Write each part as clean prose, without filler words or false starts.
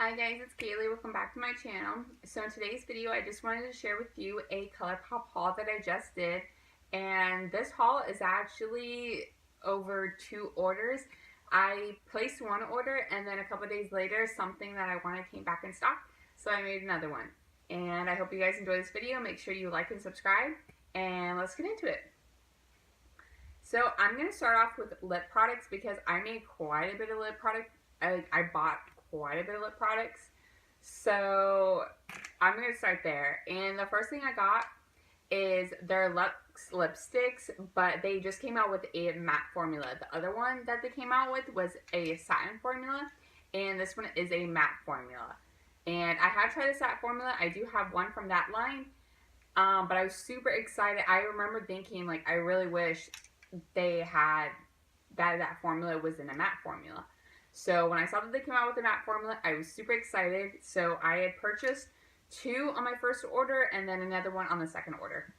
Hi guys, it's Kaylee. Welcome back to my channel. So in today's video, I just wanted to share with you a ColourPop haul that I just did. And this haul is actually over 2 orders. I placed one order and then a couple days later, something that I wanted came back in stock. So I made another one. And I hope you guys enjoy this video. Make sure you like and subscribe. And let's get into it. So I'm going to start off with lip products because I made quite a bit of lip product. I bought quite a bit of lip products. So I'm going to start there. And the first thing I got is their Luxe lipsticks, but they just came out with a matte formula. The other one that they came out with was a satin formula, and this one is a matte formula. And I have tried the satin formula. I do have one from that line, but I was super excited. I remember thinking, like, I really wish they had that formula was in a matte formula. So when I saw that they came out with the matte formula, I was super excited. So I had purchased 2 on my first order and then another one on the second order.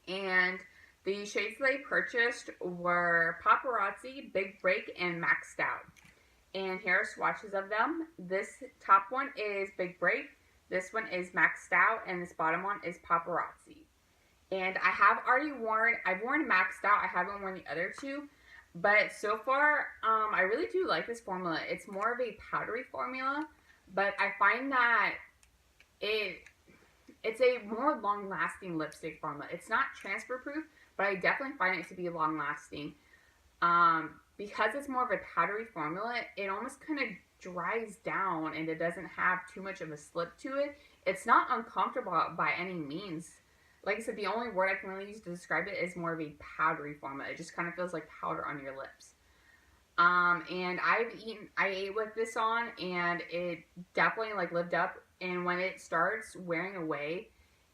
And the shades that I purchased were Paparazzi, Big Break, and Maxed Out. And here are swatches of them. This top one is Big Break, this one is Maxed Out, and this bottom one is Paparazzi. And I have already I've worn Maxed Out, I haven't worn the other 2. But so far, I really do like this formula. It's more of a powdery formula, but I find that it's a more long-lasting lipstick formula. It's not transfer proof, but I definitely find it to be long-lasting. Because it's more of a powdery formula, it almost kind of dries down and it doesn't have too much of a slip to it. It's not uncomfortable by any means. Like I said, the only word I can really use to describe it is more of a powdery formula. It just kind of feels like powder on your lips. And I ate with this on, and it definitely like lived up. And when it starts wearing away,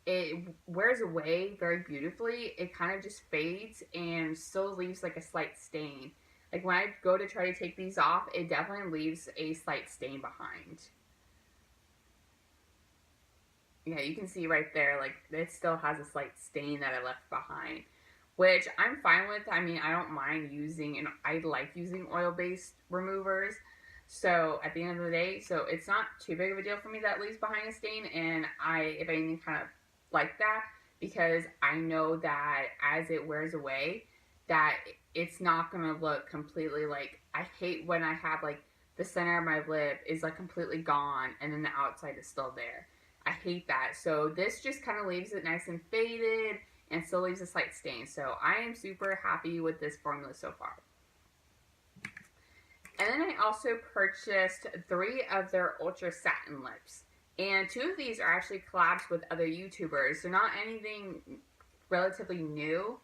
it wears away very beautifully. It kind of just fades and still leaves like a slight stain. Like when I go to try to take these off, it definitely leaves a slight stain behind. Yeah, you can see right there, like, it still has a slight stain that I left behind, which I'm fine with. I mean, I don't mind using, and I like using oil-based removers, so at the end of the day, so it's not too big of a deal for me that leaves behind a stain, and I, if anything, kind of like that, because I know that as it wears away, that it's not going to look completely, like, I hate when I have, like, the center of my lip is, like, completely gone, and then the outside is still there. I hate that. So this just kind of leaves it nice and faded and still leaves a slight stain. So I am super happy with this formula so far. And then I also purchased 3 of their Ultra Satin Lips. And 2 of these are actually collabs with other YouTubers. So not anything relatively new.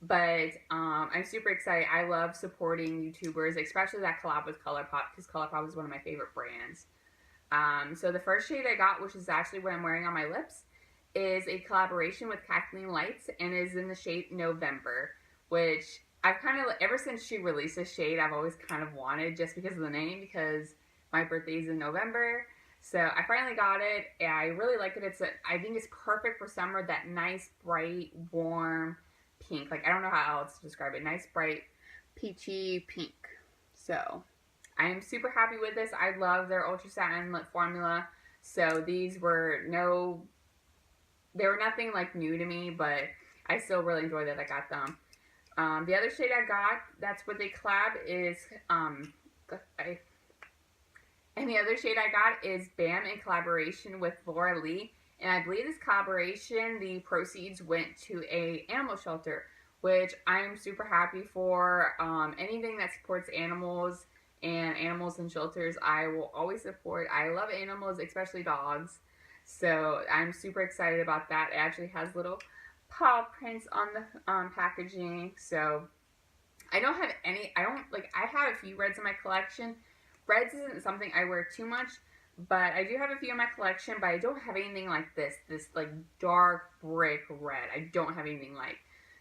But I'm super excited. I love supporting YouTubers, especially that collab with ColourPop, because ColourPop is one of my favorite brands. So the first shade I got, which is actually what I'm wearing on my lips, is a collaboration with Kathleen Lights and is in the shade November, which I've kind of, ever since she released this shade, I've always kind of wanted just because of the name, because my birthday is in November. So I finally got it, and I really like it. I think it's perfect for summer, that nice, bright, warm pink. Like, I don't know how else to describe it. Nice, bright, peachy pink. So I am super happy with this. I love their Ultra Satin Lip formula. So these were they were nothing like new to me, but I still really enjoy that I got them. The other shade I got, that's what they collab, is, and the other shade I got is Bam in collaboration with Laura Lee. And I believe this collaboration, the proceeds went to a animal shelter, which I'm super happy for. Anything that supports animals and animals in shelters, I will always support. I love animals, especially dogs. So I'm super excited about that. It actually has little paw prints on the packaging. So I have a few reds in my collection. Reds isn't something I wear too much, but I do have a few in my collection, but I don't have anything like this like dark brick red. I don't have anything like.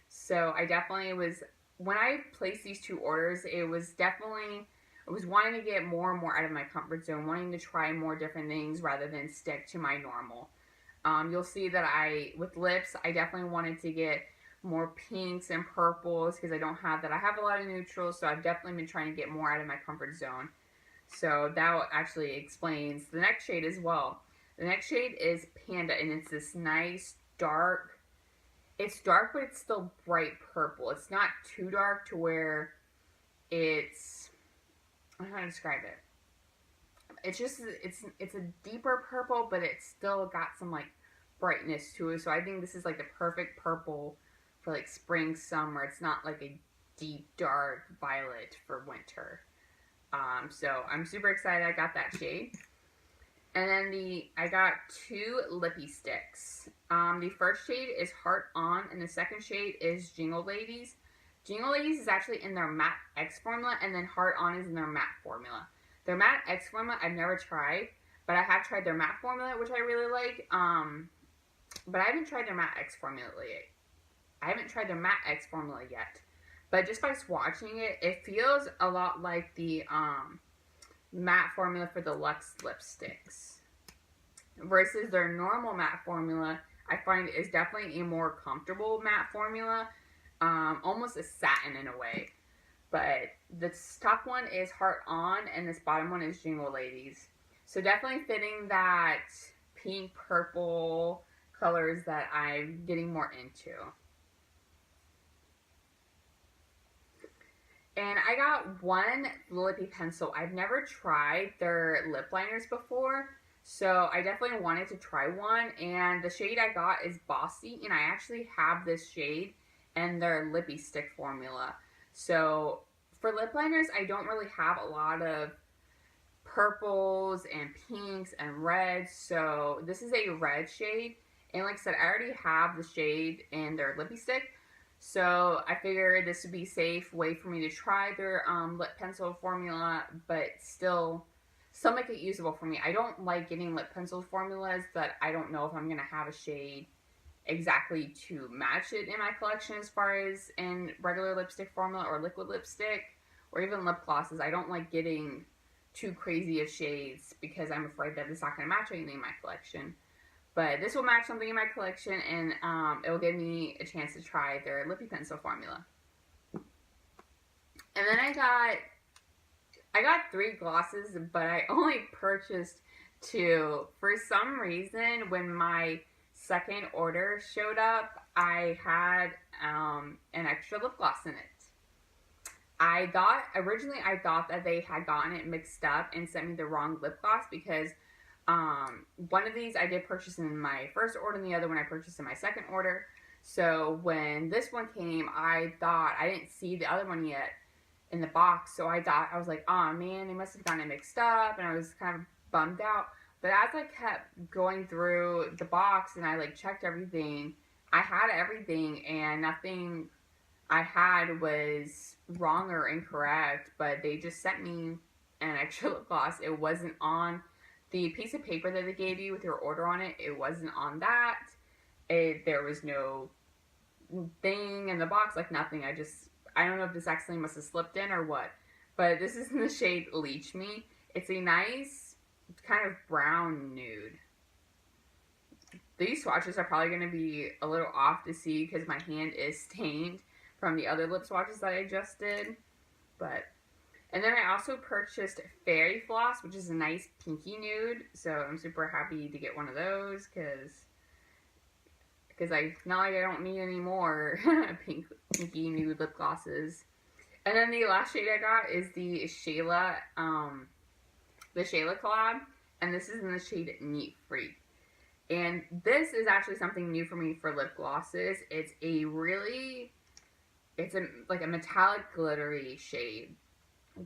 So I definitely when I placed these 2 orders, I was wanting to get more and more out of my comfort zone, wanting to try more different things rather than stick to my normal. You'll see that with lips, I definitely wanted to get more pinks and purples because I don't have that. I have a lot of neutrals, so I've definitely been trying to get more out of my comfort zone. So that actually explains the next shade as well. The next shade is Panda, and it's this nice dark. It's dark, but it's still bright purple. It's not too dark to where it's, I don't know how to describe it. It's just it's a deeper purple, but it's still got some like brightness to it. So I think this is like the perfect purple for like spring, summer. It's not like a deep dark violet for winter. So I'm super excited I got that shade. And then I got two lippy sticks. The first shade is Heart On, and the second shade is Jingle Ladies. Jingle Ladies is actually in their Matte X formula, and then Heart On is in their matte formula. Their Matte X formula I've never tried, but I have tried their matte formula, which I really like. But I haven't tried their Matte X formula yet. But just by swatching it, it feels a lot like the matte formula for the Luxe lipsticks. Versus their normal matte formula, I find is definitely a more comfortable matte formula. Almost a satin in a way. But this top one is Heart On, and this bottom one is Jingle Ladies. So definitely fitting that pink, purple colors that I'm getting more into. And I got one lippy pencil. I've never tried their lip liners before, so I definitely wanted to try one. And the shade I got is Bossy, and I actually have this shade in their lippy stick formula. So for lip liners, I don't really have a lot of purples and pinks and reds. So this is a red shade. And like I said, I already have the shade in their lippy stick. So I figured this would be a safe way for me to try their lip pencil formula, but still make it usable for me. I don't like getting lip pencil formulas that I don't know if I'm going to have a shade exactly to match it in my collection as far as in regular lipstick formula or liquid lipstick or even lip glosses. I don't like getting too crazy of shades because I'm afraid that it's not going to match anything in my collection. But this will match something in my collection, and it will give me a chance to try their lippy pencil formula. And then I got 3 glosses, but I only purchased 2. For some reason, when my second order showed up, I had an extra lip gloss in it. Originally I thought that they had gotten it mixed up and sent me the wrong lip gloss because one of these I did purchase in my first order, and the other one I purchased in my second order. So when this one came, I didn't see the other one yet in the box. So I was like, oh man, they must have gotten it mixed up, and I was kind of bummed out. But as I kept going through the box and I like checked everything, I had everything, and nothing I had was wrong or incorrect. But they just sent me an extra lip gloss. It wasn't on the piece of paper that they gave you with your order on it. It wasn't on that. There was no thing in the box, like nothing. I don't know if this accidentally must have slipped in or what. But this is in the shade Leech Me. It's a nice kind of brown nude. These swatches are probably going to be a little off to see because my hand is stained from the other lip swatches that I just did. And then I also purchased Fairy Floss, which is a nice pinky nude. So I'm super happy to get one of those because I not like I don't need any more pinky nude lip glosses. And then the last shade I got is the Shayla collab, and this is in the shade Neat Freak. And this is actually something new for me for lip glosses. It's like a metallic glittery shade,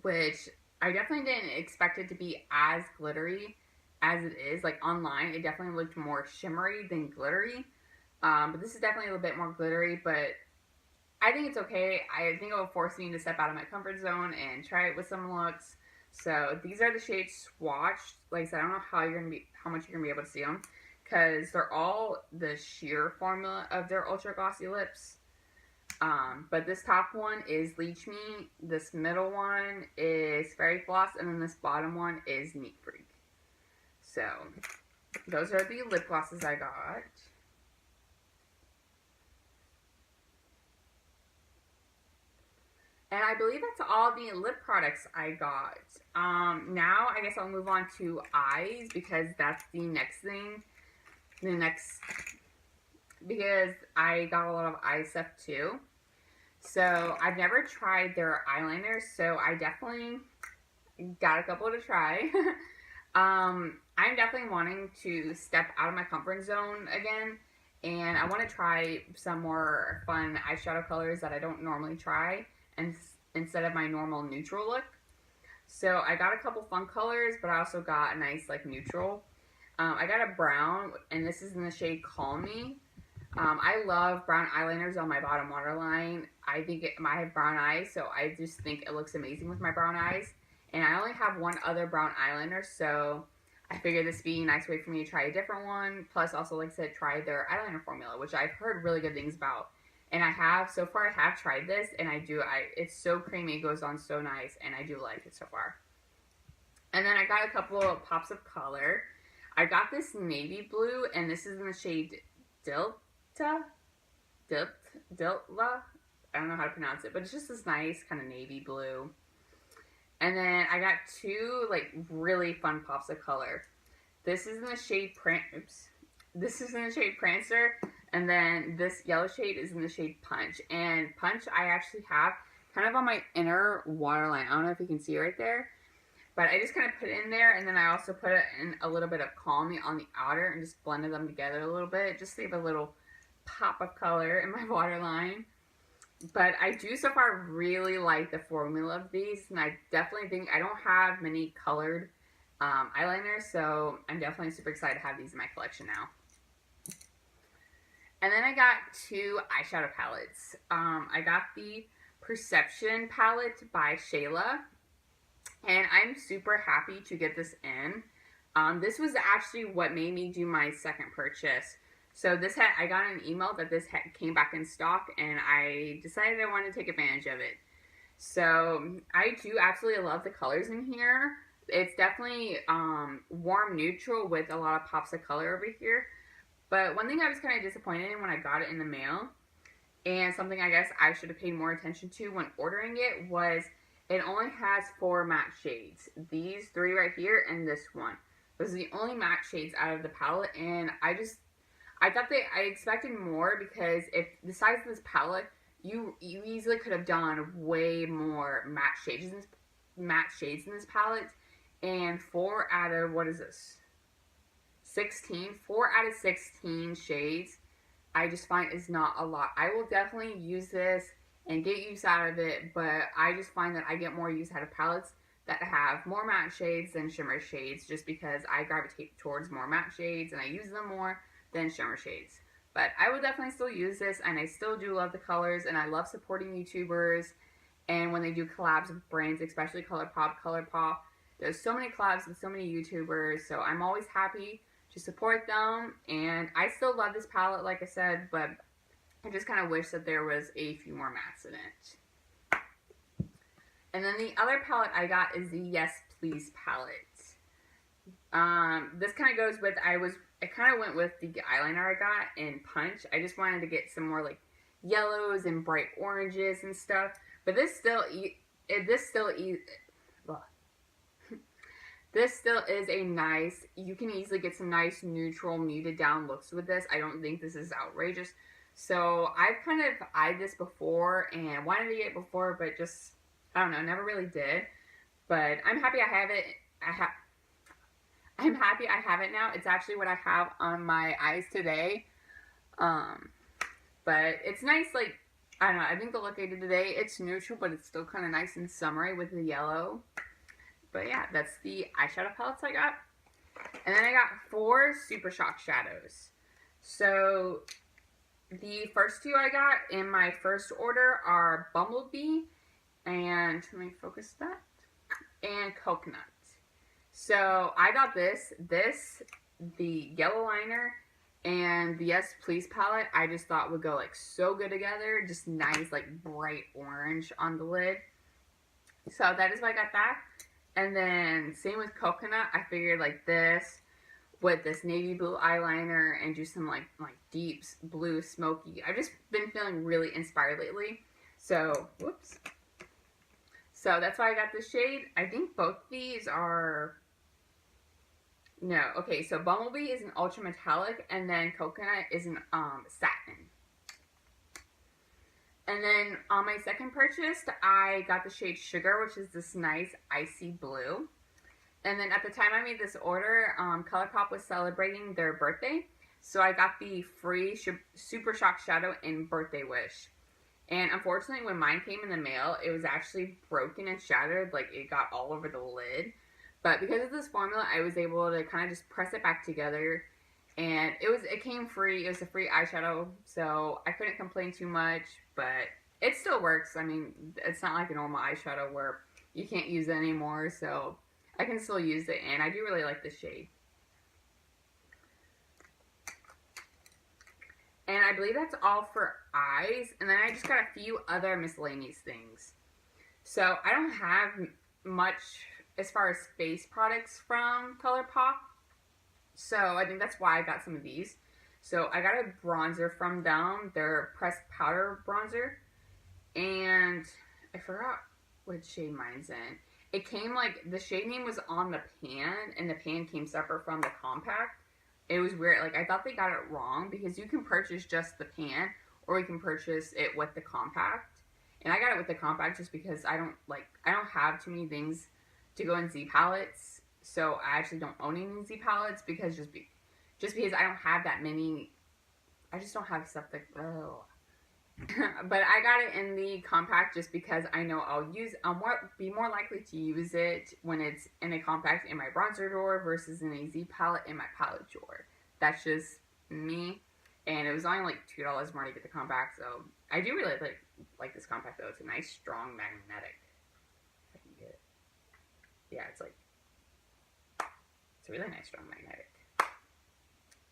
which I definitely didn't expect it to be as glittery as it is. Like online, it definitely looked more shimmery than glittery. But this is definitely a little bit more glittery, but I think it's okay. I think it will force me to step out of my comfort zone and try it with some looks. So these are the shades swatched. Like I said, I don't know how much you're gonna be able to see them because they're all the sheer formula of their ultra glossy lips. But this top one is Leech Me, this middle one is Fairy Floss, and then this bottom one is Neat Freak. So, those are the lip glosses I got. And I believe that's all the lip products I got. Now I guess I'll move on to eyes because that's the next thing. The next, because I got a lot of eye stuff too. So I've never tried their eyeliners, so I definitely got a couple to try. I'm definitely wanting to step out of my comfort zone again, and I want to try some more fun eyeshadow colors that I don't normally try, and instead of my normal neutral look. So I got a couple fun colors, but I also got a nice like neutral. I got a brown, and this is in the shade Call Me. I love brown eyeliners on my bottom waterline. I think I have brown eyes, so I just think it looks amazing with my brown eyes. And I only have one other brown eyeliner, so I figured this would be a nice way for me to try a different one. Plus, also, like I said, try their eyeliner formula, which I've heard really good things about. And I have, so far I have tried this, and it's so creamy, it goes on so nice, and I do like it so far. And then I got a couple of pops of color. I got this navy blue, and this is in the shade Dilta? Diltla? I don't know how to pronounce it, but it's just this nice kind of navy blue. And then I got two like really fun pops of color. This is in the shade This is in the shade Prancer, and then this yellow shade is in the shade Punch. And Punch I actually have kind of on my inner waterline. I don't know if you can see right there, but I just kind of put it in there, and then I also put it in a little bit of Call Me on the outer and just blended them together a little bit, just to give a little pop of color in my waterline. But I do so far really like the formula of these, and I definitely think I don't have many colored eyeliners, so I'm definitely super excited to have these in my collection now. And then I got two eyeshadow palettes. I got the Perception palette by Shayla, and I'm super happy to get this in. This was actually what made me do my second purchase. So this hat, I got an email that this hat came back in stock, and I decided I wanted to take advantage of it. So I do absolutely love the colors in here. It's definitely warm neutral with a lot of pops of color over here. But one thing I was kind of disappointed in when I got it in the mail, and something I guess I should have paid more attention to when ordering it, was it only has 4 matte shades. These 3 right here and this one. Those are the only matte shades out of the palette, and I expected more, because if the size of this palette, you easily could have done way more matte shades in this palette. And 4 out of, what is this? 16? 4 out of 16 shades, I just find is not a lot. I will definitely use this and get use out of it, but I just find that I get more use out of palettes that have more matte shades than shimmer shades, just because I gravitate towards more matte shades and I use them more than shimmer shades. But I will definitely still use this, and I still do love the colors, and I love supporting YouTubers, and when they do collabs with brands, especially colourpop. There's so many collabs with so many YouTubers, so I'm always happy to support them, and I still love this palette, like I said, but I just kind of wish that there was a few more mattes in it. And then the other palette I got is the Yes Please palette. This kind of goes with, I kind of went with the eyeliner I got in Punch. I just wanted to get some more like yellows and bright oranges and stuff, but this still is a nice, you can easily get some nice neutral muted down looks with this. I don't think this is outrageous. So I've kind of eyed this before and wanted to get it before, but just, I don't know, never really did. But I'm happy I have it. I'm happy I have it now. It's actually what I have on my eyes today. But it's nice, like, I don't know, I think the look I did today, it's neutral, but it's still kind of nice and summery with the yellow. But yeah, that's the eyeshadow palettes I got. And then I got 4 Super Shock shadows. So the first 2 I got in my first order are Bumblebee, and let me focus that, and Coconut. So I got the yellow liner, and the Yes Please palette, I just thought would go like so good together. Just nice, like bright orange on the lid. So that is why I got that. And then same with Coconut, I figured like this with this navy blue eyeliner and do some like deep blue smoky. I've just been feeling really inspired lately. So, whoops. So that's why I got this shade. I think both these are, no, okay, so Bumblebee is an ultra metallic, and then Coconut is an satin. And then on my second purchase, I got the shade Sugar, which is this nice icy blue. And then at the time I made this order, ColourPop was celebrating their birthday. So I got the free Super Shock Shadow in Birthday Wish. And unfortunately, when mine came in the mail, it was actually broken and shattered. Like, it got all over the lid. But because of this formula, I was able to kind of just press it back together. And it came free. It was a free eyeshadow. So I couldn't complain too much. But it still works. I mean, it's not like a normal eyeshadow where you can't use it anymore. So I can still use it. And I do really like this shade. And I believe that's all for eyes. And then I just got a few other miscellaneous things. So I don't have much as far as face products from ColourPop. So I think that's why I got some of these. So I got a bronzer from them. Their pressed powder bronzer. And I forgot what shade mine's in. It came like, the shade name was on the pan. And the pan came separate from the compact. It was weird. Like, I thought they got it wrong because you can purchase just the pan or you can purchase it with the compact. And I got it with the compact just because I don't have too many things to go in Z palettes. So I actually don't own any Z palettes because just because I don't have that many. I just don't have stuff that, oh. But I got it in the compact just because I know I'll be more likely to use it when it's in a compact in my bronzer drawer versus in a Z palette in my palette drawer. That's just me. And it was only like $2 more to get the compact, so I do really like this compact though. It's a nice, strong magnetic. If I can get it. Yeah, it's a really nice, strong magnetic.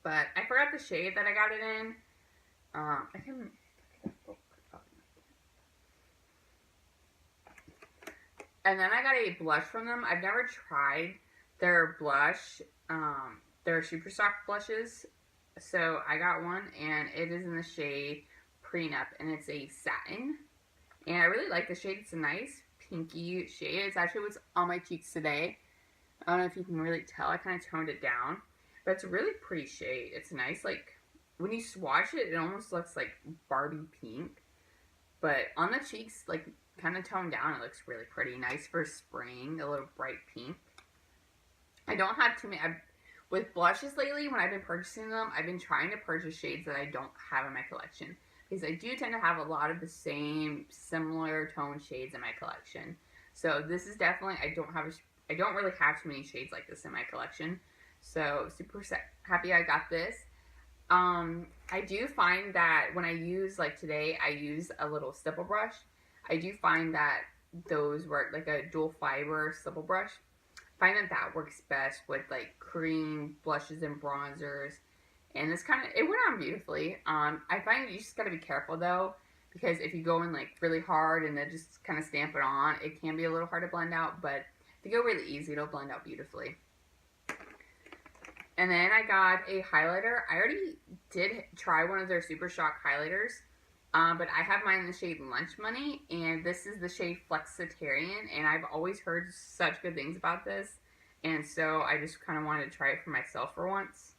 But I forgot the shade that I got it in. I can. And then I got a blush from them. I've never tried their blush, their Super Stock blushes. So I got one, and it is in the shade Prenup, and it's a satin. And I really like the shade. It's a nice pinky shade. It's actually what's on my cheeks today. I don't know if you can really tell. I kind of toned it down. But it's a really pretty shade. It's nice, like, when you swatch it, it almost looks like Barbie pink. But on the cheeks, like, kind of toned down, it looks really pretty. Nice for spring, a little bright pink. I don't have too many. With blushes lately, when I've been purchasing them, I've been trying to purchase shades that I don't have in my collection. Because I do tend to have a lot of the same, similar tone shades in my collection. So this is definitely, I don't really have too many shades like this in my collection. So super happy I got this. I do find that when I use, like today, I use a little stipple brush. I do find that those work, like a dual fiber stipple brush. I find that works best with like cream blushes and bronzers. And this it went on beautifully. I find you just gotta be careful though, because if you go in like really hard and then just kind of stamp it on, it can be a little hard to blend out, but if you go really easy, it'll blend out beautifully. And then I got a highlighter. I already did try one of their Super Shock highlighters, but I have mine in the shade Lunch Money, and this is the shade Flexitarian, and I've always heard such good things about this, and so I just kind of wanted to try it for myself for once.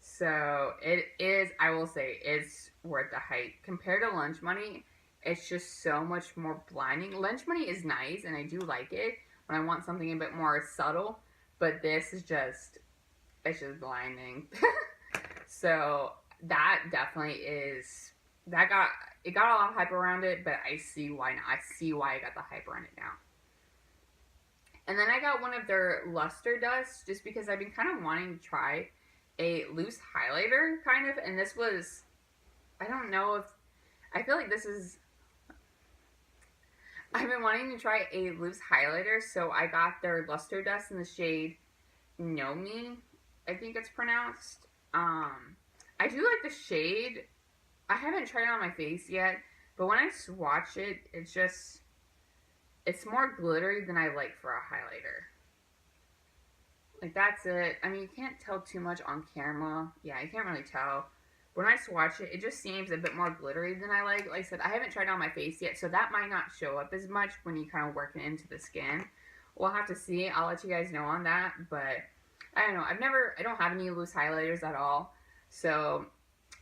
So it is, I will say, it's worth the hype. Compared to Lunch Money, it's just so much more blinding. Lunch Money is nice, and I do like it when I want something a bit more subtle, but this is just, it's just blinding. So that definitely is, it got a lot of hype around it, but I see why not. I see why I got the hype around it now. And then I got one of their luster dusts just because I've been kind of wanting to try a loose highlighter kind of, and this was, I don't know if, I feel like this is, I've been wanting to try a loose highlighter, so I got their luster dust in the shade Know Me, I think it's pronounced. I do like the shade. I haven't tried it on my face yet, but when I swatch it, it's more glittery than I like for a highlighter. Like, that's it. I mean, you can't tell too much on camera. Yeah, you can't really tell. When I swatch it, it just seems a bit more glittery than I like. Like I said, I haven't tried it on my face yet, so that might not show up as much when you kind of work it into the skin. We'll have to see. I'll let you guys know on that, but I don't know. I don't have any loose highlighters at all, so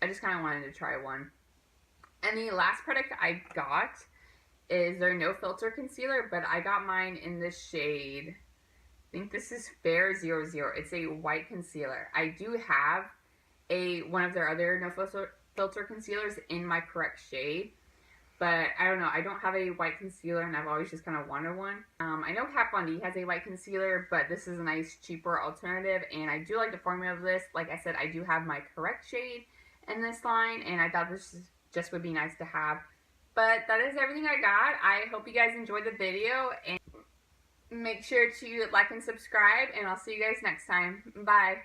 I just kind of wanted to try one. And the last product I got is their No Filter Concealer, but I got mine in this shade. I think this is Fair 00. It's a white concealer. I do have one of their other No Filter concealers in my correct shade, but I don't know. I don't have a white concealer, and I've always just kind of wanted one. I know Kat Von D has a white concealer, but this is a nice, cheaper alternative, and I do like the formula of this. Like I said, I do have my correct shade in this line, and I thought this just would be nice to have. But that is everything I got. I hope you guys enjoyed the video, and make sure to like and subscribe, and I'll see you guys next time. Bye.